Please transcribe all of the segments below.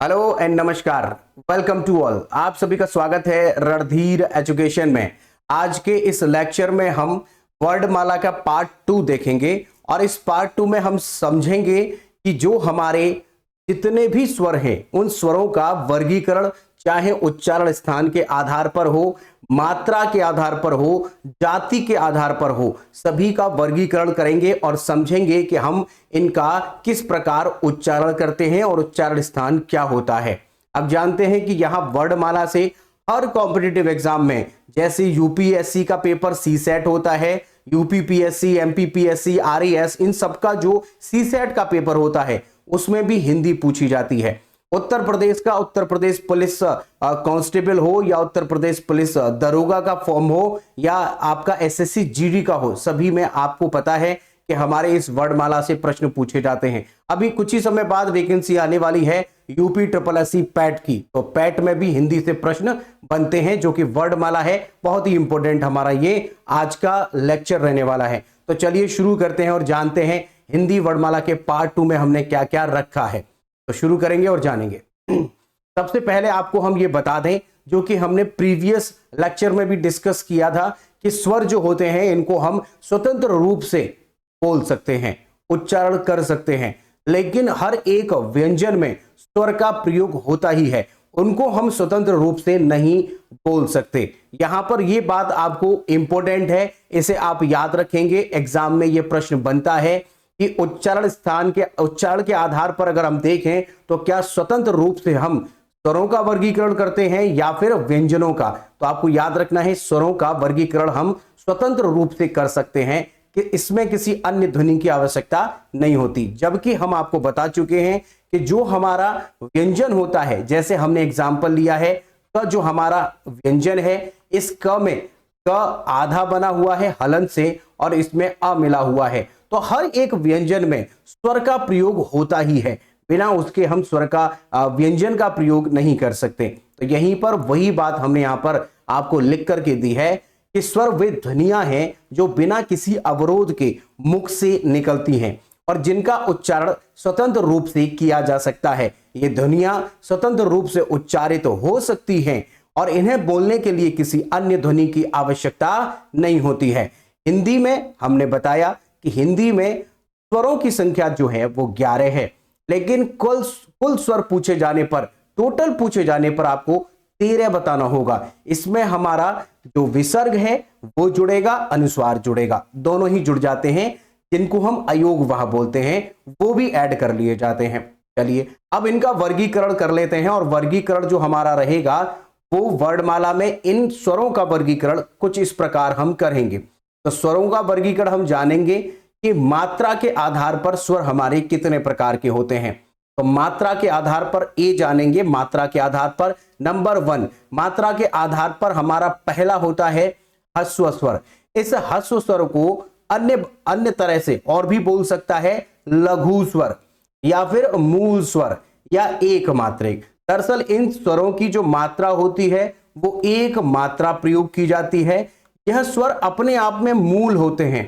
Hello and नमस्कार। Welcome to all. आप सभी का स्वागत है रणधीर एजुकेशन में। आज के इस लेक्चर में हम वर्णमाला का पार्ट 2 देखेंगे और इस पार्ट 2 में हम समझेंगे कि जो हमारे जितने भी स्वर हैं उन स्वरों का वर्गीकरण, चाहे उच्चारण स्थान के आधार पर हो, मात्रा के आधार पर हो, जाति के आधार पर हो, सभी का वर्गीकरण करेंगे और समझेंगे कि हम इनका किस प्रकार उच्चारण करते हैं और उच्चारण स्थान क्या होता है। अब जानते हैं कि यहां वर्णमाला से हर कॉम्पिटिटिव एग्जाम में, जैसे यूपीएससी का पेपर सी सेट होता है, यूपीपीएससी, एमपीपीएससी, आरईएस, इन सबका जो सी सेट का पेपर होता है उसमें भी हिंदी पूछी जाती है। उत्तर प्रदेश का उत्तर प्रदेश पुलिस कांस्टेबल हो या उत्तर प्रदेश पुलिस दरोगा का फॉर्म हो या आपका एसएससी जीडी का हो, सभी में आपको पता है कि हमारे इस वर्णमाला से प्रश्न पूछे जाते हैं। अभी कुछ ही समय बाद वैकेंसी आने वाली है यूपी ट्रिपल एससी पैट की, तो पैट में भी हिंदी से प्रश्न बनते हैं जो कि वर्णमाला है। बहुत ही इंपॉर्टेंट हमारा ये आज का लेक्चर रहने वाला है। तो चलिए शुरू करते हैं और जानते हैं हिंदी वर्णमाला के पार्ट 2 में हमने क्या क्या रखा है। तो शुरू करेंगे और जानेंगे। सबसे पहले आपको हम ये बता दें, जो कि हमने प्रीवियस लेक्चर में भी डिस्कस किया था, कि स्वर जो होते हैं इनको हम स्वतंत्र रूप से बोल सकते हैं, उच्चारण कर सकते हैं, लेकिन हर एक व्यंजन में स्वर का प्रयोग होता ही है, उनको हम स्वतंत्र रूप से नहीं बोल सकते। यहां पर यह बात आपको इंपॉर्टेंट है, इसे आप याद रखेंगे। एग्जाम में यह प्रश्न बनता है कि उच्चारण के आधार पर अगर हम देखें तो क्या स्वतंत्र रूप से हम स्वरों का वर्गीकरण करते हैं या फिर व्यंजनों का। तो आपको याद रखना है, स्वरों का वर्गीकरण हम स्वतंत्र रूप से कर सकते हैं, कि इसमें किसी अन्य ध्वनि की आवश्यकता नहीं होती। जबकि हम आपको बता चुके हैं कि जो हमारा व्यंजन होता है, जैसे हमने एग्जाम्पल लिया है, क जो हमारा व्यंजन है, इस क में क आधा बना हुआ है हलन से और इसमें अ मिला हुआ है, तो हर एक व्यंजन में स्वर का प्रयोग होता ही है, बिना उसके हम स्वर का व्यंजन का प्रयोग नहीं कर सकते। तो यहीं पर वही बात हमने यहां पर आपको लिख करके दी है कि स्वर वे ध्वनियां हैं जो बिना किसी अवरोध के मुख से निकलती हैं और जिनका उच्चारण स्वतंत्र रूप से किया जा सकता है। ये ध्वनियां स्वतंत्र रूप से उच्चारित हो सकती हैं और इन्हें बोलने के लिए किसी अन्य ध्वनि की आवश्यकता नहीं होती है। हिंदी में हमने बताया कि हिंदी में स्वरों की संख्या जो है वो 11 है, लेकिन कुल स्वर पूछे जाने पर, टोटल पूछे जाने पर आपको 13 बताना होगा। इसमें हमारा जो विसर्ग है वो जुड़ेगा, अनुस्वार जुड़ेगा, दोनों ही जुड़ जाते हैं, जिनको हम अयोग वाह बोलते हैं, वो भी ऐड कर लिए जाते हैं। चलिए अब इनका वर्गीकरण कर लेते हैं और वर्गीकरण जो हमारा रहेगा वो वर्णमाला में इन स्वरों का वर्गीकरण कुछ इस प्रकार हम करेंगे। तो स्वरों का वर्गीकरण हम जानेंगे कि मात्रा के आधार पर स्वर हमारे कितने प्रकार के होते हैं। तो मात्रा के आधार पर ए जानेंगे। मात्रा के आधार पर नंबर 1, मात्रा के आधार पर हमारा पहला होता है ह्रस्व स्वर। इस ह्रस्व स्वर को अन्य तरह से और भी बोल सकता है लघु स्वर या फिर मूल स्वर या एक मात्रिक। दरअसल इन स्वरों की जो मात्रा होती है वो एक मात्रा प्रयोग की जाती है। यह स्वर अपने आप में मूल होते हैं,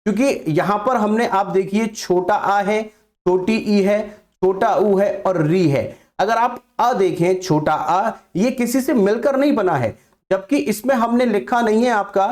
क्योंकि यहां पर हमने, आप देखिए, छोटा आ है, छोटी ई है, छोटा ऊ है और री है। अगर आप अ देखें, छोटा आ, ये किसी से मिलकर नहीं बना है, जबकि इसमें हमने लिखा नहीं है आपका,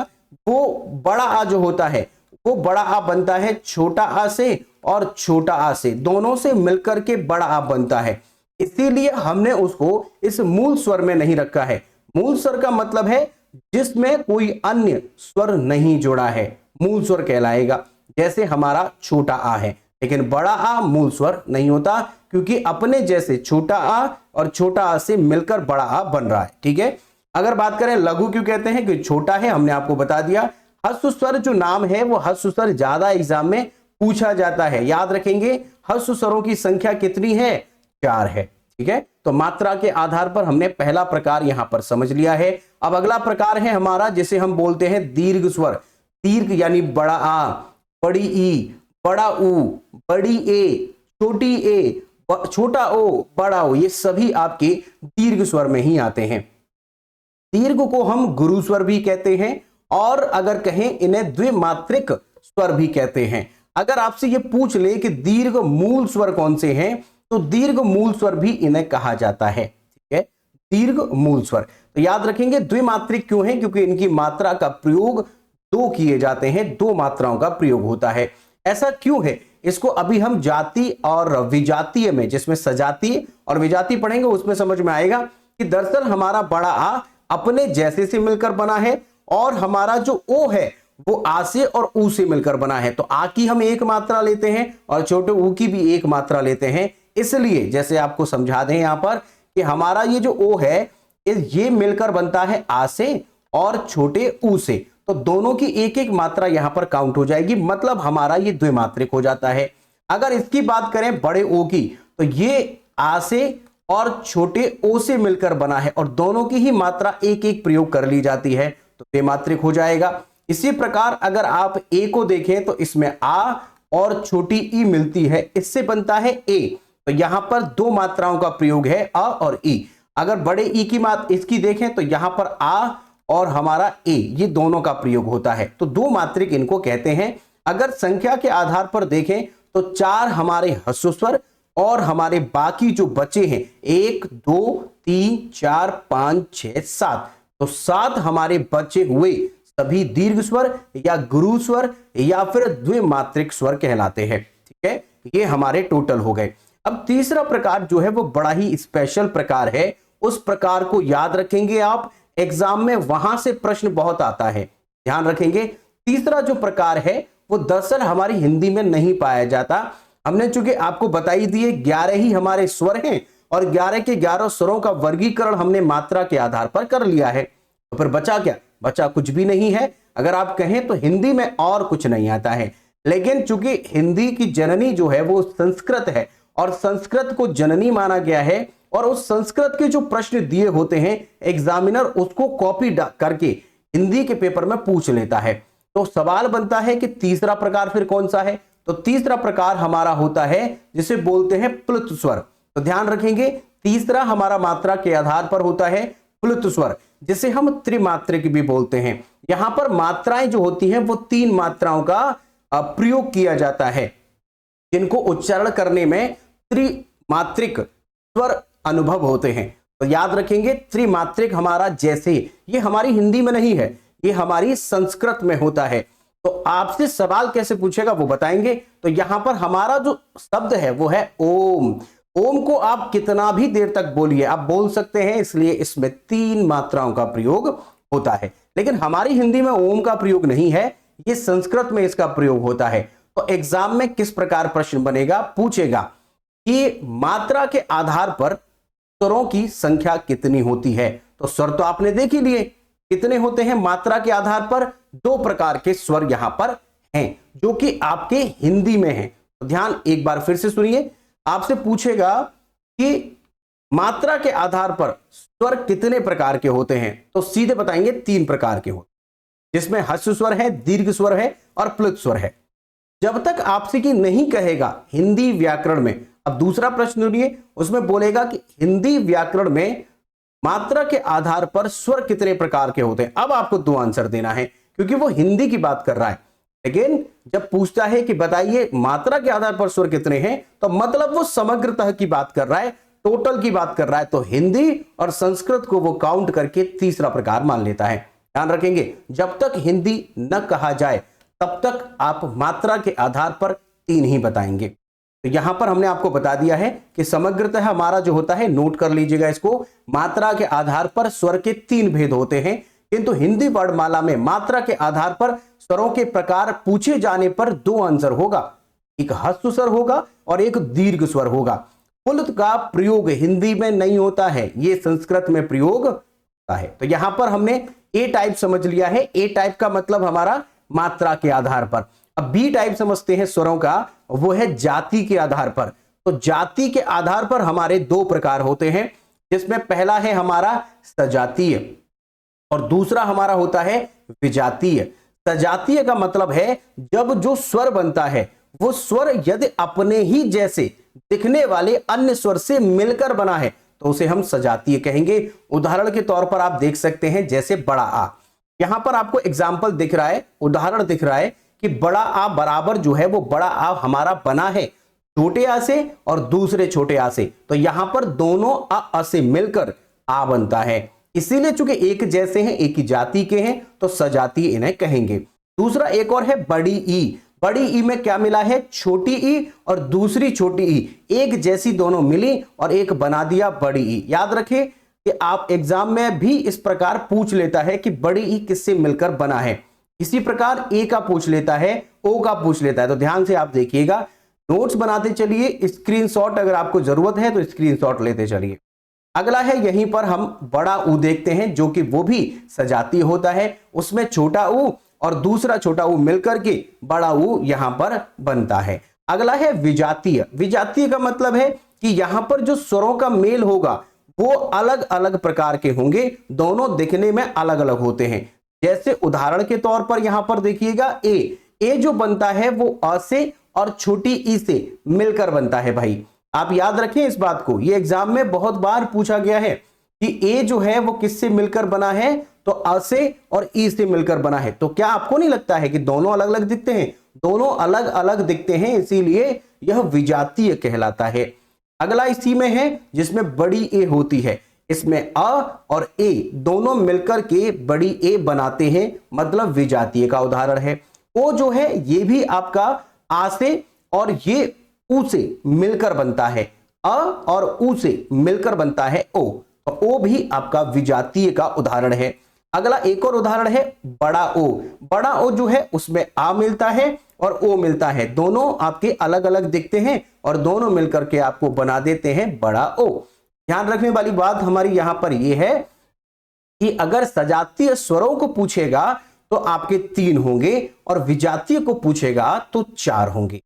वो बड़ा आ जो होता है वो बड़ा आ बनता है छोटा आ से, और छोटा आ से दोनों से मिलकर के बड़ा आ बनता है। इसीलिए हमने उसको इस मूल स्वर में नहीं रखा है। मूल स्वर का मतलब है जिसमें कोई अन्य स्वर नहीं जुड़ा है, मूल स्वर कहलाएगा। जैसे हमारा छोटा आ है, लेकिन बड़ा आ मूल स्वर नहीं होता, क्योंकि अपने जैसे छोटा आ और छोटा आ से मिलकर बड़ा आ बन रहा है। ठीक है। अगर बात करें लघु क्यों कहते हैं, कि छोटा है, हमने आपको बता दिया। ह्रस्व स्वर जो नाम है वो ह्रस्व स्वर ज्यादा एग्जाम में पूछा जाता है। याद रखेंगे ह्रस्व स्वरों की संख्या कितनी है, 4 है। ठीक है। तो मात्रा के आधार पर हमने पहला प्रकार यहां पर समझ लिया है। अब अगला प्रकार है हमारा, जिसे हम बोलते हैं दीर्घ स्वर। दीर्घ यानी बड़ा आ, बड़ी ई, बड़ा ऊ, बड़ी ए, छोटी ए, छोटा ओ, बड़ा ओ, ये सभी आपके दीर्घ स्वर में ही आते हैं। दीर्घ को हम गुरु स्वर भी कहते हैं और अगर कहें इन्हें द्विमात्रिक स्वर भी कहते हैं। अगर आपसे ये पूछ ले कि दीर्घ मूल स्वर कौन से हैं, तो दीर्घ मूल स्वर भी इन्हें कहा जाता है। ठीक है, दीर्घ मूल स्वर। तो याद रखेंगे द्विमात्रिक क्यों है, क्योंकि इनकी मात्रा का प्रयोग दो किए जाते हैं, दो मात्राओं का प्रयोग होता है। ऐसा क्यों है, इसको अभी हम जाति और विजातीय में, जिसमें सजातीय और विजातीय पढ़ेंगे, उसमें समझ में आएगा कि दरअसल हमारा बड़ा आ अपने जैसे से मिलकर बना है और हमारा जो ओ है वो आ से और ऊ से मिलकर बना है। तो आ की हम एक मात्रा लेते हैं और छोटे ऊ की भी एक मात्रा लेते हैं। इसलिए जैसे आपको समझा दें यहां पर कि हमारा ये जो ओ है ये मिलकर बनता है आ से और छोटे ऊ से, तो दोनों की एक एक मात्रा यहां पर काउंट हो जाएगी, मतलब हमारा ये द्विमात्रिक हो जाता है। अगर इसकी बात करें बड़े ओ की, तो ये आ से और छोटे ओ से मिलकर बना है और दोनों की ही मात्रा एक एक प्रयोग कर ली जाती है, तो द्विमात्रिक हो जाएगा। इसी प्रकार अगर आप ए को देखें तो इसमें आ और छोटी ई मिलती है, इससे बनता है ए, तो यहां पर दो मात्राओं का प्रयोग है अ और ई। अगर बड़े ई की इसकी देखें तो यहां पर आ और हमारा ए, ये दोनों का प्रयोग होता है, तो दो मात्रिक इनको कहते हैं। अगर संख्या के आधार पर देखें तो चार हमारे ह्रस्व स्वर और हमारे बाकी जो बचे हैं 1 2 3 4 5 6 7, तो 7 हमारे बचे हुए सभी दीर्घ स्वर या गुरु स्वर या फिर द्विमात्रिक स्वर कहलाते हैं। ठीक है, ये हमारे टोटल हो गए। अब तीसरा प्रकार जो है वो बड़ा ही स्पेशल प्रकार है, उस प्रकार को याद रखेंगे आप, एग्जाम में वहां से प्रश्न बहुत आता है, ध्यान रखेंगे। तीसरा जो प्रकार है वो दरअसल हमारी हिंदी में नहीं पाया जाता। हमने चूंकि आपको बताई दिए 11 ही हमारे स्वर हैं और 11 के 11 स्वरों का वर्गीकरण हमने मात्रा के आधार पर कर लिया है, तो फिर बचा क्या, बचा कुछ भी नहीं है। अगर आप कहें तो हिंदी में और कुछ नहीं आता है, लेकिन चूंकि हिंदी की जननी जो है वो संस्कृत है और संस्कृत को जननी माना गया है और उस संस्कृत के जो प्रश्न दिए होते हैं एग्जामिनर उसको कॉपी करके हिंदी के पेपर में पूछ लेता है। तो सवाल बनता है कि तीसरा प्रकार फिर कौन सा है, तो तीसरा प्रकार हमारा होता है जिसे बोलते हैं प्लुत स्वर। तो ध्यान रखेंगे तीसरा हमारा मात्रा के आधार पर होता है प्लुत स्वर, जिसे हम त्रिमात्रिक भी बोलते हैं। यहां पर मात्राएं जो होती हैं वो तीन मात्राओं का प्रयोग किया जाता है, जिनको उच्चारण करने में त्रिमात्रिक स्वर अनुभव होते हैं। तो याद रखेंगे त्रिमात्रिक हमारा जैसे ये हमारी हिंदी में नहीं है, ये हमारी संस्कृत में होता है। तो आपसे सवाल कैसे पूछेगा वो बताएंगे। तो यहां पर हमारा जो शब्द है वो है ओम। ओम को आप कितना भी देर तक बोलिए, आप बोल सकते हैं, इसलिए इसमें तीन मात्राओं का प्रयोग होता है। लेकिन हमारी हिंदी में ओम का प्रयोग नहीं है, ये संस्कृत में इसका प्रयोग होता है। तो एग्जाम में किस प्रकार प्रश्न बनेगा, पूछेगा कि मात्रा के आधार पर स्वरों की संख्या कितनी होती है। तो स्वर तो आपने देख ही लिए कितने होते हैं मात्रा के आधार पर, दो प्रकार के स्वर यहां पर हैं जो कि आपके हिंदी में हैं। तो ध्यान एक बार फिर से सुनिए, आपसे पूछेगा कि मात्रा के आधार पर स्वर कितने प्रकार के होते हैं, तो सीधे बताएंगे तीन प्रकार के होते हैं, जिसमें ह्रस्व स्वर है, दीर्घ स्वर है और प्लुत स्वर है। जब तक आपसे कि नहीं कहेगा हिंदी व्याकरण में, अब दूसरा प्रश्न सुनिए, उसमें बोलेगा कि हिंदी व्याकरण में मात्रा के आधार पर स्वर कितने प्रकार के होते हैं। अब आपको दो आंसर देना है क्योंकि वो हिंदी की बात कर रहा है, लेकिन जब पूछता है कि बताइए मात्रा के आधार पर स्वर कितने हैं, तो मतलब वो समग्रतः की बात कर रहा है, टोटल की बात कर रहा है। तो हिंदी और संस्कृत को वो काउंट करके तीसरा प्रकार मान लेता है। ध्यान रखेंगे जब तक हिंदी न कहा जाए तब तक आप मात्रा के आधार पर तीन ही बताएंगे। तो यहां पर हमने आपको बता दिया है कि समग्रतः हमारा जो होता है, नोट कर लीजिएगा इसको, मात्रा के आधार पर स्वर के तीन भेद होते हैं, किंतु हिंदी वर्णमाला में मात्रा के आधार पर स्वरों के प्रकार पूछे जाने पर दो आंसर होगा, एक ह्रस्व स्वर होगा और एक दीर्घ स्वर होगा। प्लुत का प्रयोग हिंदी में नहीं होता है, ये संस्कृत में प्रयोग होता है। तो यहां पर हमने ए टाइप समझ लिया है, ए टाइप का मतलब हमारा मात्रा के आधार पर। अब बी टाइप समझते हैं स्वरों का, वो है जाति के आधार पर। तो जाति के आधार पर हमारे दो प्रकार होते हैं, जिसमें पहला है हमारा सजातीय और दूसरा हमारा होता है विजातीय। सजातीय का मतलब है जब जो स्वर बनता है वो स्वर यदि अपने ही जैसे दिखने वाले अन्य स्वर से मिलकर बना है तो उसे हम सजातीय कहेंगे। उदाहरण के तौर पर आप देख सकते हैं जैसे बड़ा आ, यहां पर आपको एग्जाम्पल दिख रहा है, उदाहरण दिख रहा है कि बड़ा आ बराबर जो है वो बड़ा आ हमारा बना है, छोटे आ से और दूसरे छोटे आ से, तो यहां पर दोनों अ से मिलकर आ बनता है। इसीलिए चूंकि एक जैसे हैं, एक ही जाति के हैं, तो सजातीय इन्हें कहेंगे। दूसरा एक और है बड़ी ई। बड़ी ई में क्या मिला है? छोटी ई और दूसरी छोटी ई एक जैसी दोनों मिली और एक बना दिया बड़ी ई। याद रखें कि आप एग्जाम में भी इस प्रकार पूछ लेता है कि बड़ी ई किससे मिलकर बना है। इसी प्रकार ए का पूछ लेता है, ओ का पूछ लेता है। तो ध्यान से आप देखिएगा, नोट्स बनाते चलिए, स्क्रीनशॉट अगर आपको जरूरत है तो स्क्रीनशॉट लेते चलिए। अगला है, यहीं पर हम बड़ा ऊ देखते हैं, जो कि वो भी सजातीय होता है। उसमें छोटा ऊ और दूसरा छोटा ऊ मिलकर के बड़ा ऊ यहां पर बनता है। अगला है विजातीय। विजातीय का मतलब है कि यहां पर जो स्वरों का मेल होगा वो अलग अलग प्रकार के होंगे, दोनों दिखने में अलग अलग होते हैं। जैसे उदाहरण के तौर पर यहां पर देखिएगा, ए जो बनता है वो अ से और छोटी ई से मिलकर बनता है। भाई आप याद रखें इस बात को, ये एग्जाम में बहुत बार पूछा गया है कि ए जो है वो किससे मिलकर बना है? तो अ से और ई से मिलकर बना है। तो क्या आपको नहीं लगता है कि दोनों अलग अलग दिखते हैं? दोनों अलग अलग दिखते हैं, इसीलिए यह विजातीय कहलाता है। अगला इसी में है जिसमें बड़ी ए होती है। इसमें अ और ए दोनों मिलकर के बड़ी ए बनाते हैं, मतलब विजातीय का उदाहरण है। ओ जो है ये भी आपका आ से और ये ऊ से मिलकर बनता है। अ और ऊ से मिलकर बनता है ओ, तो ओ भी आपका विजातीय का उदाहरण है। अगला एक और उदाहरण है बड़ा ओ। बड़ा ओ जो है उसमें आ मिलता है और ओ मिलता है, दोनों आपके अलग अलग दिखते हैं और दोनों मिलकर के आपको बना देते हैं बड़ा ओ। ध्यान रखने वाली बात हमारी यहां पर यह है कि अगर सजातीय स्वरों को पूछेगा तो आपके 3 होंगे और विजातीय को पूछेगा तो 4 होंगे।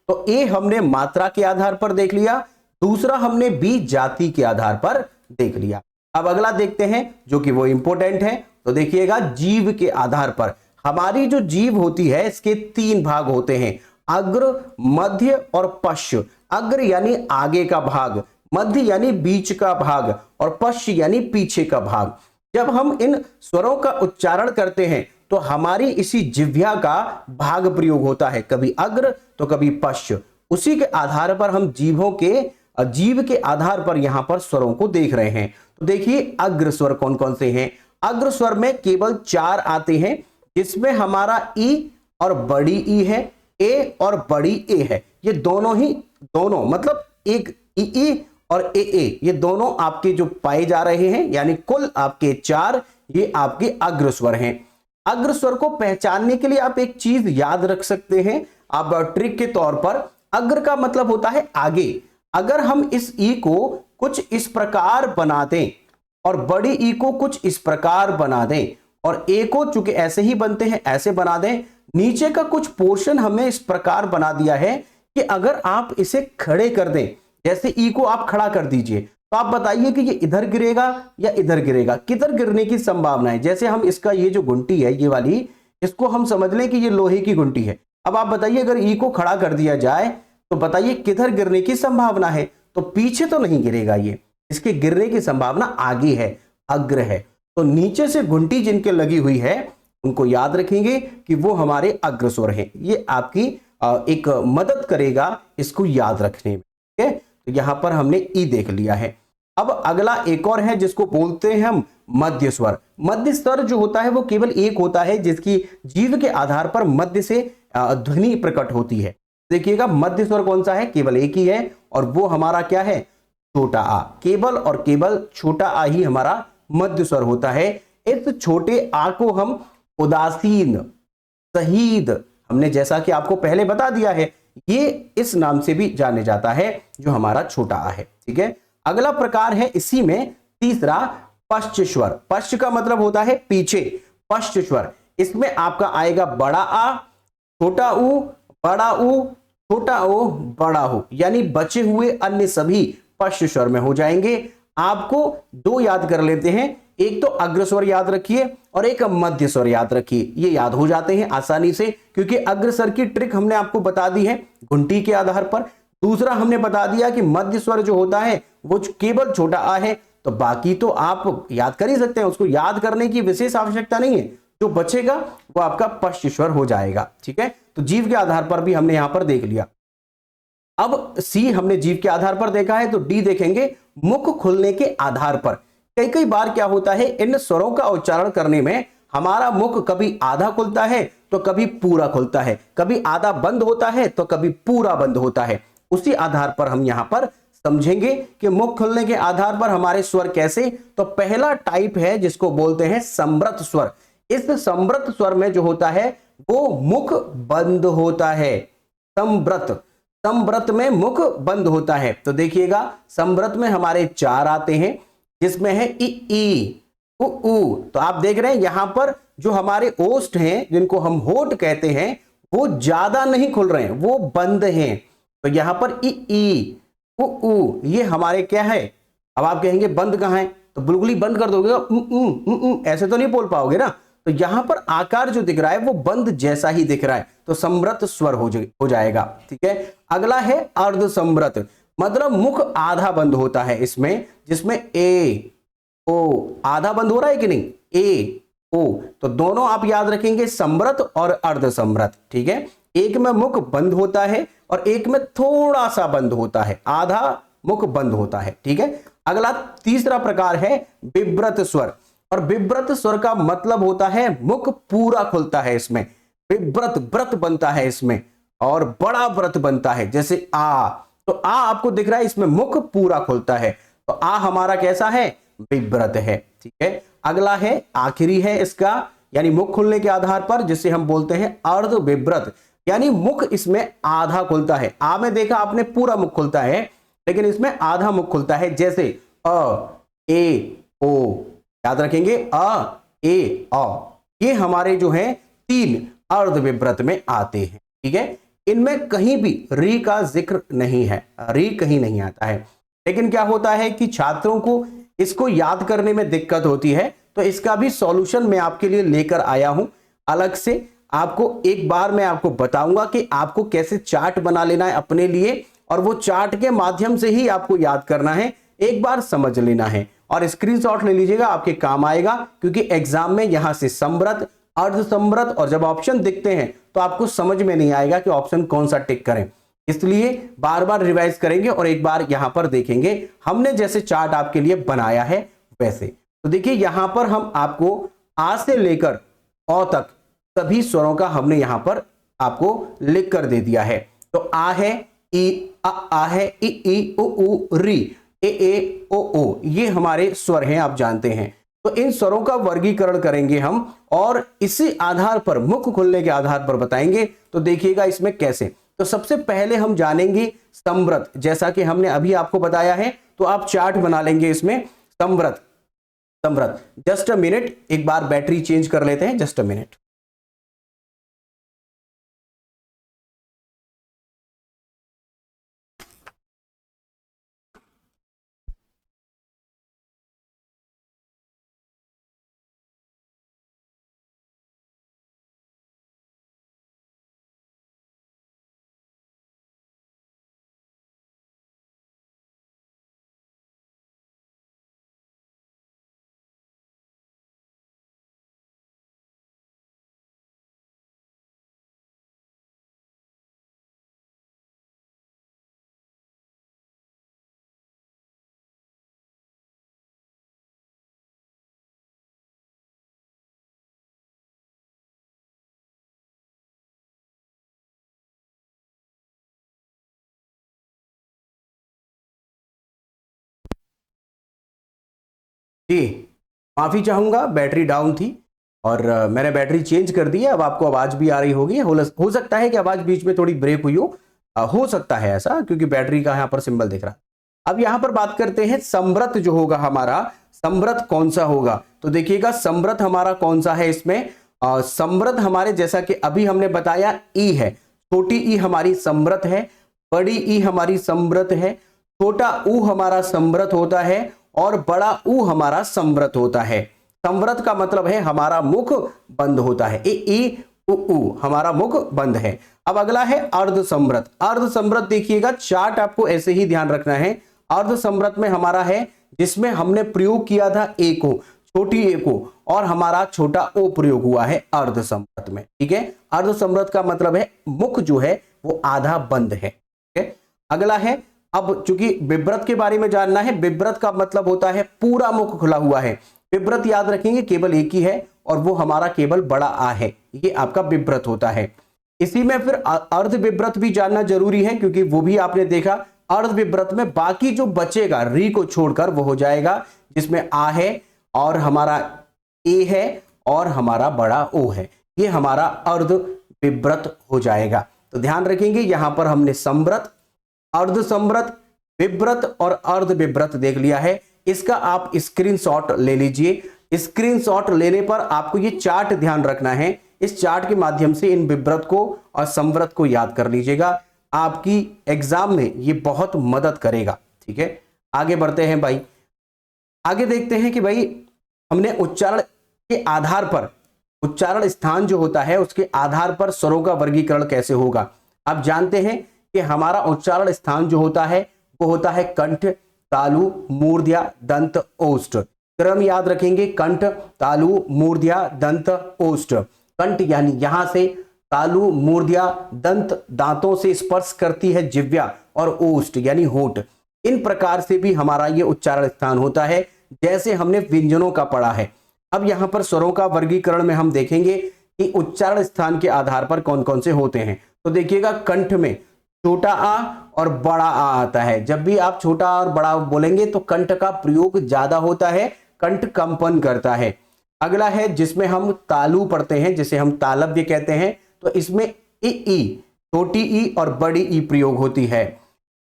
तो ए हमने मात्रा के आधार पर देख लिया, दूसरा हमने बी जाति के आधार पर देख लिया। अब अगला देखते हैं जो कि वो इंपॉर्टेंट है। तो देखिएगा, जीव के आधार पर हमारी जो जीव होती है इसके 3 भाग होते हैं, अग्र, मध्य और पश्च। अग्र यानी आगे का भाग, मध्य यानी बीच का भाग और पश्च यानी पीछे का भाग। जब हम इन स्वरों का उच्चारण करते हैं तो हमारी इसी जिह्वा का भाग प्रयोग होता है, कभी अग्र तो कभी पश्च। उसी के आधार पर हम जीव के आधार पर यहां पर स्वरों को देख रहे हैं। तो देखिए अग्र स्वर कौन कौन से हैं। अग्र स्वर में केवल 4 आते हैं, जिसमें हमारा ई और बड़ी ई है, ए और बड़ी ए है। ये दोनों मतलब एक ई और ए ये दोनों आपके जो पाए जा रहे हैं, यानी कुल आपके 4 ये आपके अग्र स्वर हैं। अग्र स्वर को पहचानने के लिए आप एक चीज याद रख सकते हैं, आप ट्रिक के तौर पर। अग्र का मतलब होता है आगे। अगर हम इस ई को कुछ इस प्रकार बना दें और बड़ी ई को कुछ इस प्रकार बना दें और ए को चूंकि ऐसे ही बनते हैं ऐसे बना दें, नीचे का कुछ पोर्शन हमने इस प्रकार बना दिया है कि अगर आप इसे खड़े कर दें, जैसे ई को आप खड़ा कर दीजिए, तो आप बताइए कि ये इधर गिरेगा या इधर गिरेगा, किधर गिरने की संभावना है। जैसे हम इसका ये जो घुंटी है ये वाली, इसको हम समझ लें कि ये लोहे की घुंटी है। अब आप बताइए अगर ई को खड़ा कर दिया जाए तो बताइए किधर गिरने की संभावना है? तो पीछे तो नहीं गिरेगा, ये इसके गिरने की संभावना आगे है, अग्र है। तो नीचे से घुंटी जिनके लगी हुई है उनको याद रखेंगे कि वो हमारे अग्र स्वर हैं। ये आपकी एक मदद करेगा इसको याद रखने में। ठीक है, तो यहां पर हमने ई देख लिया है। अब अगला एक और है जिसको बोलते हैं हम मध्य स्वर। मध्य स्वर जो होता है वो केवल एक होता है जिसकी जीव के आधार पर मध्य से ध्वनि प्रकट होती है। देखिएगा मध्य स्वर कौन सा है? केवल एक ही है और वो हमारा क्या है? छोटा आ। केवल और केवल छोटा आ ही हमारा मध्य स्वर होता है। इस छोटे आ को हम उदासीन, शहीद, हमने जैसा कि आपको पहले बता दिया है, ये इस नाम से भी जाने जाता है जो हमारा छोटा आ है। ठीक है, अगला प्रकार है इसी में तीसरा पश्च स्वर। पश्च का मतलब होता है पीछे, पश्च स्वर। इसमें आपका आएगा बड़ा आ, छोटा ऊ, बड़ा ऊ, छोटा ओ, बड़ा हो, यानी बचे हुए अन्य सभी पश्च स्वर में हो जाएंगे। आपको 2 याद कर लेते हैं, एक तो अग्र स्वर याद रखिए और एक मध्य स्वर याद रखिए। ये याद हो जाते हैं आसानी से, क्योंकि अग्र स्वर की ट्रिक हमने आपको बता दी है घुंटी के आधार पर। दूसरा हमने बता दिया कि मध्य स्वर जो होता है वो केवल छोटा आ है, तो बाकी तो आप याद कर ही सकते हैं, उसको याद करने की विशेष आवश्यकता नहीं है। जो बचेगा वो आपका पश्च स्वर हो जाएगा। ठीक है, तो जीव के आधार पर भी हमने यहां पर देख लिया। अब सी हमने जीभ के आधार पर देखा है, तो डी देखेंगे मुख खुलने के आधार पर। कई कई बार क्या होता है, इन स्वरों का उच्चारण करने में हमारा मुख कभी आधा खुलता है तो कभी पूरा खुलता है, कभी आधा बंद होता है तो कभी पूरा बंद होता है। उसी आधार पर हम यहां पर समझेंगे कि मुख खुलने के आधार पर हमारे स्वर कैसे। तो पहला टाइप है जिसको बोलते हैं समृत स्वर। इस समृत स्वर में जो होता है वो मुख बंद होता है। समृत, समृत में मुख बंद होता है। तो देखिएगा समृत में हमारे 4 आते हैं, जिसमें है इ, ई, उ, ऊ। तो आप देख रहे हैं यहां पर जो हमारे ओष्ठ हैं, जिनको हम होठ कहते हैं, वो ज्यादा नहीं खुल रहे हैं, वो बंद हैं। तो यहां पर इ, ई, उ, ऊ, ये हमारे क्या है। अब आप कहेंगे बंद कहां है, तो बिल्कुल ही बंद कर दोगे तो ऐसे तो नहीं बोल पाओगे ना। तो यहां पर आकार जो दिख रहा है वो बंद जैसा ही दिख रहा है, तो समृत स्वर हो जाएगा। ठीक है, अगला है अर्ध समृत, मतलब मुख आधा बंद होता है इसमें, जिसमें ए, ओ, आधा बंद हो रहा है कि नहीं, ए, ओ। तो दोनों आप याद रखेंगे, समृत और अर्ध समृत। ठीक है, एक में मुख बंद होता है और एक में थोड़ा सा बंद होता है, आधा मुख बंद होता है। ठीक है, अगला तीसरा प्रकार है विव्रत स्वर। और विव्रत स्वर का मतलब होता है मुख पूरा खुलता है इसमें, विव्रत व्रत बनता है इसमें और बड़ा व्रत बनता है। जैसे आ, तो आ आपको दिख रहा है इसमें मुख पूरा खुलता है, तो आ हमारा कैसा है, विव्रत है। ठीक है, अगला है, आखिरी है इसका, यानी मुख खुलने के आधार पर, जिसे हम बोलते हैं अर्ध विव्रत, यानी मुख इसमें आधा खुलता है। आ में देखा आपने पूरा मुख खुलता है, लेकिन इसमें आधा मुख खुलता है। जैसे अ, ए, ओ, याद रखेंगे अ, ए, अ, ये हमारे जो है 3 अर्ध विव्रत में आते हैं। ठीक है, इनमें कहीं भी री का जिक्र नहीं है, री कहीं नहीं आता है। लेकिन क्या होता है कि छात्रों को इसको याद करने में दिक्कत होती है, तो इसका भी सॉल्यूशन मैं आपके लिए लेकर आया हूं अलग से। आपको एक बार मैं आपको बताऊंगा कि आपको कैसे चार्ट बना लेना है अपने लिए, और वो चार्ट के माध्यम से ही आपको याद करना है, एक बार समझ लेना है और स्क्रीनशॉट ले लीजिएगा, आपके काम आएगा। क्योंकि एग्जाम में यहां से समृत, अर्ध समृत, और जब ऑप्शन दिखते हैं तो आपको समझ में नहीं आएगा कि ऑप्शन कौन सा टिक करें, इसलिए बार बार रिवाइज करेंगे और एक बार यहां पर देखेंगे हमने जैसे चार्ट आपके लिए बनाया है वैसे। तो देखिए यहां पर हम आपको आ से लेकर औ तक सभी स्वरों का हमने यहां पर आपको लिख कर दे दिया है। तो आ है, ई, आ है, ई, उ, री, ए, ओ, ये हमारे स्वर हैं, आप जानते हैं। तो इन स्वरों का वर्गीकरण करेंगे हम और इसी आधार पर, मुख खुलने के आधार पर बताएंगे। तो देखिएगा इसमें कैसे। तो सबसे पहले हम जानेंगे समृत, जैसा कि हमने अभी आपको बताया है। तो आप चार्ट बना लेंगे इसमें Samrut, Samrut. Just a minute, एक बार बैटरी चेंज कर लेते हैं, जस्ट अ मिनट। जी, माफी चाहूंगा, बैटरी डाउन थी और मैंने बैटरी चेंज कर दी है। अब आपको आवाज भी आ रही होगी, हो सकता है कि आवाज बीच में थोड़ी ब्रेक हुई हो सकता है ऐसा, क्योंकि बैटरी का यहाँ पर सिंबल दिख रहा है। अब यहाँ पर बात करते हैं समृत जो होगा हमारा, समृत कौन सा होगा। तो देखिएगा समृत हमारा कौन सा है इसमें, समृत हमारे, जैसा कि अभी हमने बताया, ई है, छोटी ई हमारी समृत है, बड़ी ई हमारी समृत है, छोटा ऊ हमारा समृत होता है और बड़ा ऊ हमारा समृत होता है। समृत का मतलब है हमारा मुख बंद होता है, ई, उ, हमारा मुख बंद है। अब अगला है अर्ध समृत। अर्ध समृत देखिएगा, चार्ट आपको ऐसे ही ध्यान रखना है। अर्ध समृत में हमारा है जिसमें हमने प्रयोग किया था ए को, छोटी ए को, और हमारा छोटा ओ प्रयोग हुआ है अर्ध समृत में। ठीक है, अर्ध समृत का मतलब है मुख जो है वो आधा बंद है। ठीक है, अगला है, अब चूंकि विव्रत के बारे में जानना है, विव्रत का मतलब होता है पूरा मुख खुला हुआ है। विव्रत याद रखेंगे केवल एक ही है और वो हमारा केवल बड़ा आ है, ये आपका विव्रत होता है। इसी में फिर अर्ध विव्रत भी जानना जरूरी है, क्योंकि वो भी आपने देखा अर्ध विव्रत में बाकी जो बचेगा री को छोड़कर वो हो जाएगा जिसमें आ है और हमारा ए है और हमारा बड़ा ओ है, ये हमारा अर्ध विव्रत हो जाएगा। तो ध्यान रखेंगे यहां पर हमने संव्रत, अर्ध संव्रत, विव्रत और अर्ध विव्रत देख लिया है। इसका आप स्क्रीनशॉट ले लीजिए। स्क्रीनशॉट लेने पर आपको ये चार्ट ध्यान रखना है, इस चार्ट के माध्यम से इन विव्रत को और संव्रत को याद कर लीजिएगा, आपकी एग्जाम में ये बहुत मदद करेगा। ठीक है, आगे बढ़ते हैं भाई। आगे देखते हैं कि भाई हमने उच्चारण के आधार पर, उच्चारण स्थान जो होता है उसके आधार पर स्वरों का वर्गीकरण कैसे होगा। आप जानते हैं कि हमारा उच्चारण स्थान जो होता है वो होता है कंठ, तालु, मूर्ध्या, दंत, ओष्ठ। क्रम याद रखेंगे, कंठ, तालु, मूर्ध्या, दंत, ओष्ठ। कंठ यानी यहां से, तालु, मूर्ध्या, दंत दांतों से स्पर्श करती है जिह्वा, और ओष्ठ यानी होंठ। इन प्रकार से भी हमारा ये उच्चारण स्थान होता है, जैसे हमने व्यंजनों का पढ़ा है। अब यहां पर स्वरों का वर्गीकरण में हम देखेंगे कि उच्चारण स्थान के आधार पर कौन कौन से होते हैं। तो देखिएगा, कंठ में छोटा आ और बड़ा आ आता है। जब भी आप छोटा और बड़ा बोलेंगे तो कंठ का प्रयोग ज्यादा होता है, कंठ कंपन करता है। अगला है जिसमें हम तालु पढ़ते हैं, जिसे हम तालव्य कहते हैं, तो इसमें ई, छोटी ई और बड़ी ई प्रयोग होती है।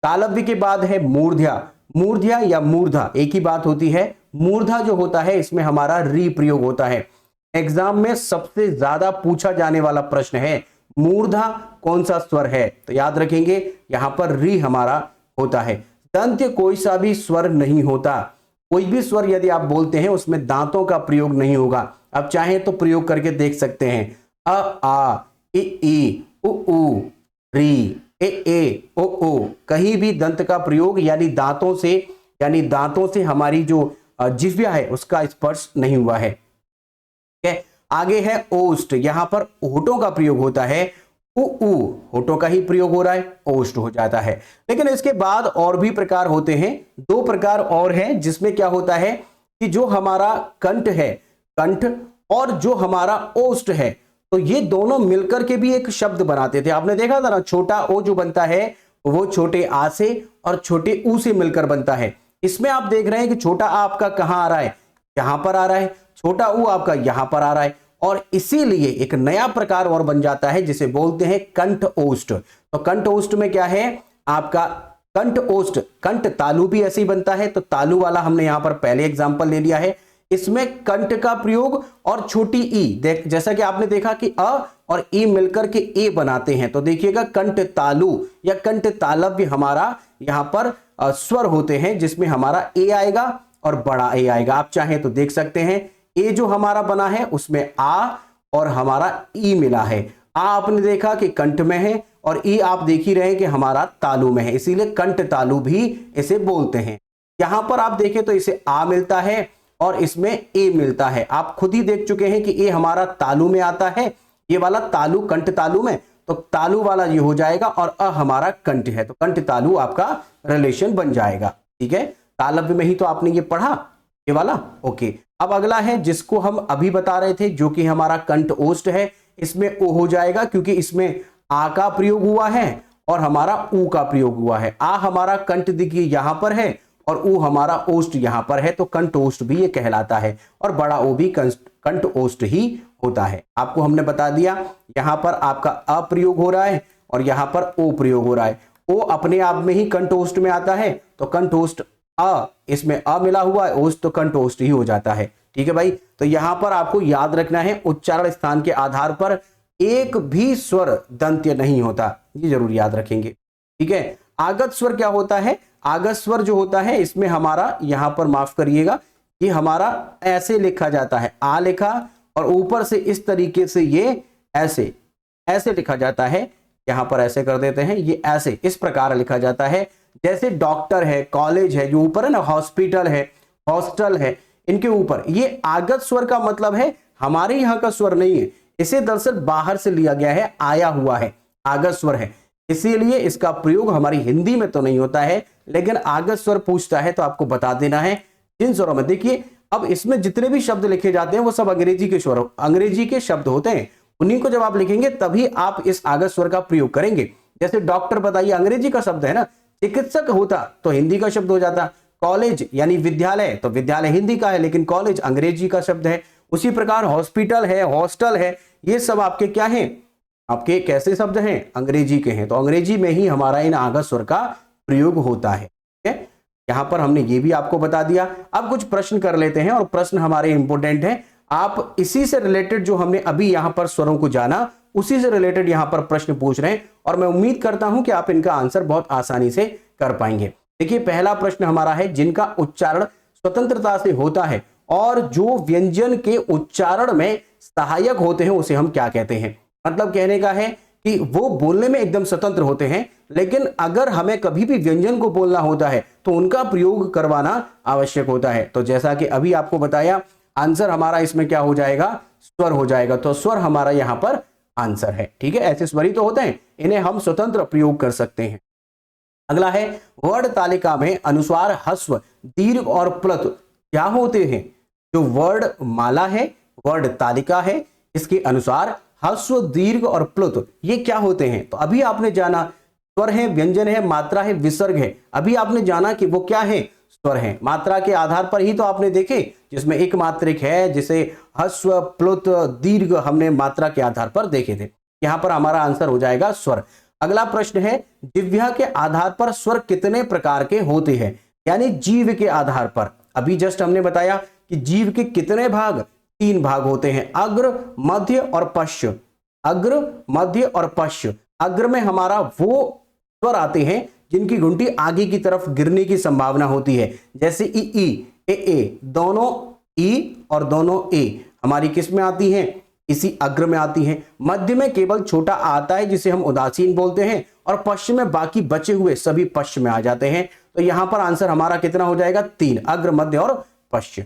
तालव्य के बाद है मूर्ध्या, मूर्ध्या या मूर्धा एक ही बात होती है। मूर्धा जो होता है इसमें हमारा री प्रयोग होता है। एग्जाम में सबसे ज्यादा पूछा जाने वाला प्रश्न है मूर्धा कौन सा स्वर है, तो याद रखेंगे यहां पर री हमारा होता है। दंत्य कोई सा भी स्वर नहीं होता, कोई भी स्वर यदि आप बोलते हैं उसमें दांतों का प्रयोग नहीं होगा। आप चाहें तो प्रयोग करके देख सकते हैं, अ आ, ई, उ, री, ए, ओ, कहीं भी दंत का प्रयोग यानी दांतों से हमारी जो जिह्वा है उसका स्पर्श नहीं हुआ है। आगे है ओष्ठ, यहां पर होठों का प्रयोग होता है, होठों का ही प्रयोग हो रहा है, ओष्ठ हो जाता है। लेकिन इसके बाद और भी प्रकार होते हैं, दो प्रकार और हैं, जिसमें क्या होता है कि जो हमारा कंठ है, कंठ और जो हमारा ओष्ठ है, तो ये दोनों मिलकर के भी एक शब्द बनाते थे। आपने देखा था ना, छोटा ओ जो बनता है वो छोटे आ से और छोटे ऊ से मिलकर बनता है। इसमें आप देख रहे हैं कि छोटा आ आपका कहां आ रहा है, यहां पर आ रहा है, छोटा ऊ आपका यहां पर आ रहा है, और इसीलिए एक नया प्रकार और बन जाता है जिसे बोलते हैं कंठ ओष्ठ। तो कंठ ओष्ठ में क्या है आपका कंठ ओष्ठ, कंठ तालु भी ऐसे ही बनता है, तो तालु वाला हमने यहां पर पहले एग्जांपल ले लिया है। इसमें कंठ का प्रयोग और छोटी ई, जैसा कि आपने देखा कि अ और ई मिलकर के ए बनाते हैं, तो देखिएगा कंठ तालु या कंठ तालव्य हमारा यहां पर स्वर होते हैं, जिसमें हमारा ए आएगा और बड़ा ए आएगा। आप चाहें तो देख सकते हैं, ए जो हमारा बना है उसमें आ और हमारा ई मिला है। आ आपने देखा कि कंठ में है और ई आप देख ही रहे हैं कि हमारा तालु में है, इसीलिए कंठ तालु भी इसे बोलते हैं। यहां पर आप देखें तो इसे आ मिलता है और इसमें ए मिलता है। आप खुद ही देख चुके हैं कि ए हमारा तालु में आता है, ये वाला तालु कंठ तालु में, तो तालु वाला ये हो जाएगा, और अ हमारा कंठ है, तो कंठ तालु आपका रिलेशन बन जाएगा। ठीक है, तालव्य में ही तो आपने ये पढ़ा, ये वाला। ओके, अब अगला है जिसको हम अभी बता रहे थे, जो कि हमारा कंठ ओष्ठ है। इसमें ओ हो जाएगा क्योंकि इसमें आ का प्रयोग हुआ है और हमारा ऊ का प्रयोग हुआ है। आ हमारा कंठ देखिए यहां पर है और ऊ हमारा ओष्ठ यहां पर है, तो कंठ ओष्ठ भी ये कहलाता है, और बड़ा ओ भी कंठ ओष्ठ ही होता है। आपको हमने बता दिया, यहां पर आपका अ प्रयोग हो रहा है और यहां पर ओ प्रयोग हो रहा है। ओ अपने आप में ही कंठ ओष्ठ में आता है, तो कंठ ओष्ठ अ, इसमें अ मिला हुआ है, ओष्ठ तो कंठ ओष्ठ ही हो जाता है। ठीक है भाई, तो यहां पर आपको याद रखना है उच्चारण स्थान के आधार पर एक भी स्वर दंत्य नहीं होता, ये जरूर याद रखेंगे। ठीक है, आगत स्वर क्या होता है, आगत स्वर जो होता है इसमें हमारा यहां पर माफ करिएगा, ये हमारा ऐसे लिखा जाता है, आ लिखा और ऊपर से इस तरीके से ये ऐसे ऐसे लिखा जाता है, यहां पर ऐसे कर देते हैं, ये ऐसे इस प्रकार लिखा जाता है। जैसे डॉक्टर है, कॉलेज है, जो ऊपर है ना, हॉस्पिटल है, हॉस्टल है, इनके ऊपर ये आगत स्वर का मतलब है हमारे यहां का स्वर नहीं है, इसे दरअसल बाहर से लिया गया है, आया हुआ है, आगत स्वर है। इसीलिए इसका प्रयोग हमारी हिंदी में तो नहीं होता है, लेकिन आगत स्वर पूछता है तो आपको बता देना है जिन स्वरों में। देखिए अब इसमें जितने भी शब्द लिखे जाते हैं वो सब अंग्रेजी के स्वर, अंग्रेजी के शब्द होते हैं। उन्हीं को जब आप लिखेंगे तभी आप इस आगत स्वर का प्रयोग करेंगे। जैसे डॉक्टर बताइए अंग्रेजी का शब्द है ना, चिकित्सक होता तो हिंदी का शब्द हो जाता। कॉलेज यानी विद्यालय, तो विद्यालय हिंदी का है लेकिन कॉलेज अंग्रेजी का शब्द है। उसी प्रकार हॉस्पिटल है, हॉस्टल है, ये सब आपके क्या हैं, आपके कैसे शब्द हैं, अंग्रेजी के हैं। तो अंग्रेजी में ही हमारा इन आगत स्वर का प्रयोग होता है। ठीक है, यहां पर हमने ये भी आपको बता दिया। अब कुछ प्रश्न कर लेते हैं और प्रश्न हमारे इंपोर्टेंट हैं। आप इसी से रिलेटेड जो हमने अभी यहां पर स्वरों को जाना उसी से रिलेटेड यहां पर प्रश्न पूछ रहे हैं और मैं उम्मीद करता हूं कि आप इनका आंसर बहुत आसानी से कर पाएंगे। देखिए पहला प्रश्न हमारा है, जिनका उच्चारण स्वतंत्रता से होता है और जो व्यंजन के उच्चारण में सहायक होते हैं उसे हम क्या कहते हैं। मतलब कहने का है कि वो बोलने में एकदम स्वतंत्र होते हैं, लेकिन अगर हमें कभी भी व्यंजन को बोलना होता है तो उनका प्रयोग करवाना आवश्यक होता है। तो जैसा कि अभी आपको बताया, आंसर हमारा इसमें क्या हो जाएगा, स्वर हो जाएगा। तो स्वर हमारा यहां पर आंसर है। ठीक है, ऐसे स्वर ही तो होते हैं, इन्हें हम स्वतंत्र प्रयोग कर सकते हैं। अगला है, वर्ण तालिका में अनुस्वार, ह्रस्व, दीर्घ और प्लुत क्या होते हैं। जो वर्ण माला है, वर्ण तालिका है, इसके अनुसार ह्रस्व, दीर्घ और प्लुत ये क्या होते हैं। तो अभी आपने जाना स्वर है, व्यंजन है, मात्रा है, विसर्ग है। अभी आपने जाना कि वो क्या है, स्वर है। मात्रा के आधार पर ही तो आपने देखे, जिसमें एक मात्रिक है, जिसे ह्रस्व, प्लुत, दीर्घ हमने मात्रा के आधार पर देखे थे। यहां पर हमारा आंसर हो जाएगा स्वर। अगला प्रश्न है, जिह्वा के आधार पर स्वर कितने प्रकार के होते हैं, यानी जीव के आधार पर। अभी जस्ट हमने बताया कि जीव के कितने भाग, 3 भाग होते हैं, अग्र, मध्य और पश्च। अग्र, मध्य और पश्च। अग्र में हमारा वो स्वर आते हैं जिनकी घुंटी आगे की तरफ गिरने की संभावना होती है, जैसे ई, ए, दोनों ई और दोनों ए हमारी किस में आती हैं, इसी अग्र में आती हैं। मध्य में केवल छोटा आता है जिसे हम उदासीन बोलते हैं, और पश्चिम में बाकी बचे हुए सभी पश्चिम में आ जाते हैं। तो यहां पर आंसर हमारा कितना हो जाएगा, 3, अग्र, मध्य और पश्चिम।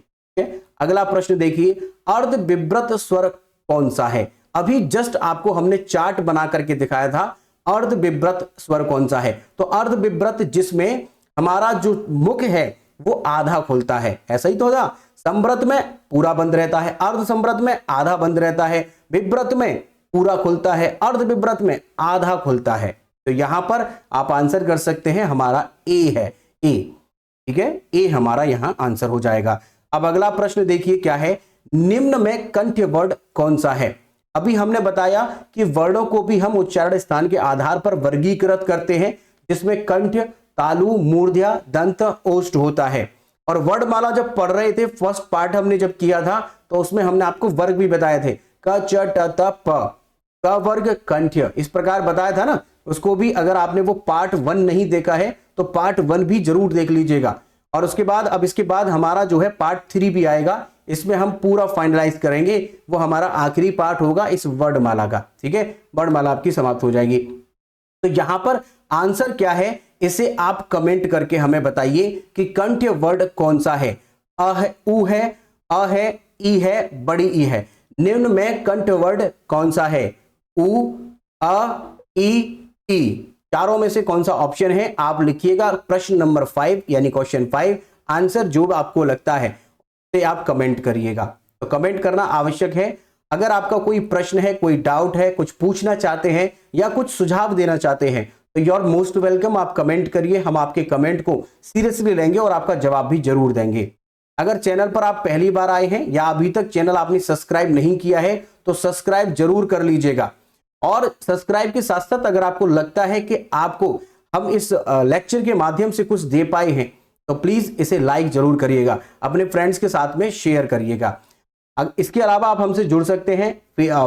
अगला प्रश्न देखिए, अर्ध विव्रत स्वर कौन सा है। अभी जस्ट आपको हमने चार्ट बना करके दिखाया था, अर्ध विव्रत स्वर कौन सा है। तो अर्ध विव्रत जिसमें हमारा जो मुख है वो आधा खुलता है, ऐसा ही तो होगा। संव्रत में पूरा बंद रहता है, अर्ध संव्रत में आधा बंद रहता है, विव्रत में पूरा खुलता है, अर्ध विव्रत में आधा खुलता है। तो यहां पर आप आंसर कर सकते हैं, हमारा ए है, ए। ठीक है, ए हमारा यहां आंसर हो जाएगा। अब अगला प्रश्न देखिए क्या है, निम्न में कंठ्य वर्ण कौन सा है। अभी हमने बताया कि वर्णों को भी हम उच्चारण स्थान के आधार पर वर्गीकृत करते हैं, जिसमें कंठ, तालु, मूर्ध्या, दंत, ओष्ठ होता है। और वर्णमाला जब पढ़ रहे थे, फर्स्ट पार्ट हमने जब किया था तो उसमें हमने आपको वर्ग भी बताए थे, क, च, ट, त, प, क वर्ग कंठ्य, इस प्रकार बताया था ना। उसको भी अगर आपने वो पार्ट 1 नहीं देखा है तो पार्ट 1 भी जरूर देख लीजिएगा। और उसके बाद अब इसके बाद हमारा जो है पार्ट 3 भी आएगा, इसमें हम पूरा फाइनलाइज करेंगे, वो हमारा आखिरी पार्ट होगा इस वर्णमाला का। ठीक है, वर्णमाला आपकी समाप्त हो जाएगी। तो यहां पर आंसर क्या है, इसे आप कमेंट करके हमें बताइए कि कंठ्य वर्ण कौन सा है। अ है, उ है, अ है, ई है, बड़ी ई है। निम्न में कंठ्य वर्ण कौन सा है, उ, अ, ई। चारों में से कौन सा ऑप्शन है, आप लिखिएगा प्रश्न नंबर 5 यानी क्वेश्चन 5। आंसर जो आपको लगता है से आप कमेंट करिएगा। तो कमेंट करना आवश्यक है। अगर आपका कोई प्रश्न है, कोई डाउट है, कुछ पूछना चाहते हैं या कुछ सुझाव देना चाहते हैं तो यू आर मोस्ट वेलकम, आप कमेंट करिए। हम आपके कमेंट को सीरियसली लेंगे और आपका जवाब भी जरूर देंगे। अगर चैनल पर आप पहली बार आए हैं या अभी तक चैनल आपने सब्सक्राइब नहीं किया है तो सब्सक्राइब जरूर कर लीजिएगा। और सब्सक्राइब के साथ साथ अगर आपको लगता है कि आपको हम इस लेक्चर के माध्यम से कुछ दे पाए हैं तो प्लीज इसे लाइक जरूर करिएगा, अपने फ्रेंड्स के साथ में शेयर करिएगा। इसके अलावा आप हमसे जुड़ सकते हैं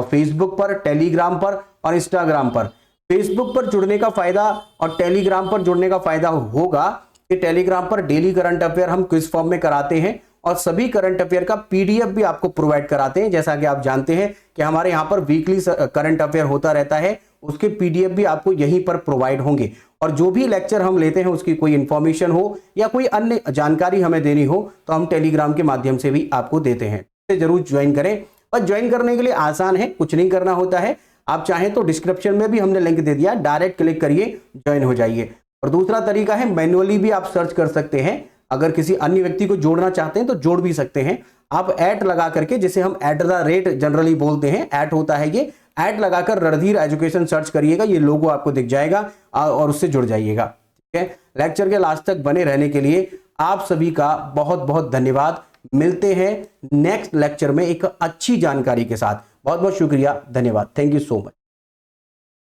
फेसबुक पर, टेलीग्राम पर और इंस्टाग्राम पर। फेसबुक पर जुड़ने का फायदा और टेलीग्राम पर जुड़ने का फायदा होगा कि टेलीग्राम पर डेली करंट अफेयर हम क्विज फॉर्म में कराते हैं और सभी करंट अफेयर का पीडीएफ भी आपको प्रोवाइड कराते हैं। जैसा कि आप जानते हैं कि हमारे यहाँ पर वीकली करंट अफेयर होता रहता है, उसके पीडीएफ भी आपको यहीं पर प्रोवाइड होंगे। और जो भी लेक्चर हम लेते हैं उसकी कोई इंफॉर्मेशन हो या कोई अन्य जानकारी हमें देनी हो तो हम टेलीग्राम के माध्यम से भी आपको देते हैं। जरूर ज्वाइन करें। और ज्वाइन करने के लिए आसान है, कुछ नहीं करना होता है, आप चाहें तो डिस्क्रिप्शन में भी हमने लिंक दे दिया, डायरेक्ट क्लिक करिए, ज्वाइन हो जाइए। और दूसरा तरीका है मैन्युअली भी आप सर्च कर सकते हैं, अगर किसी अन्य व्यक्ति को जोड़ना चाहते हैं तो जोड़ भी सकते हैं। आप ऐट लगा करके, जिसे हम @, जनरली बोलते हैं, ऐट होता है ये, ऐट लगाकर रणधीर एजुकेशन सर्च करिएगा, ये लोगो आपको दिख जाएगा और उससे जुड़ जाइएगा। ठीक है, लेक्चर के लास्ट तक बने रहने के लिए आप सभी का बहुत बहुत धन्यवाद। मिलते हैं नेक्स्ट लेक्चर में एक अच्छी जानकारी के साथ। बहुत बहुत शुक्रिया, धन्यवाद, थैंक यू सो मच।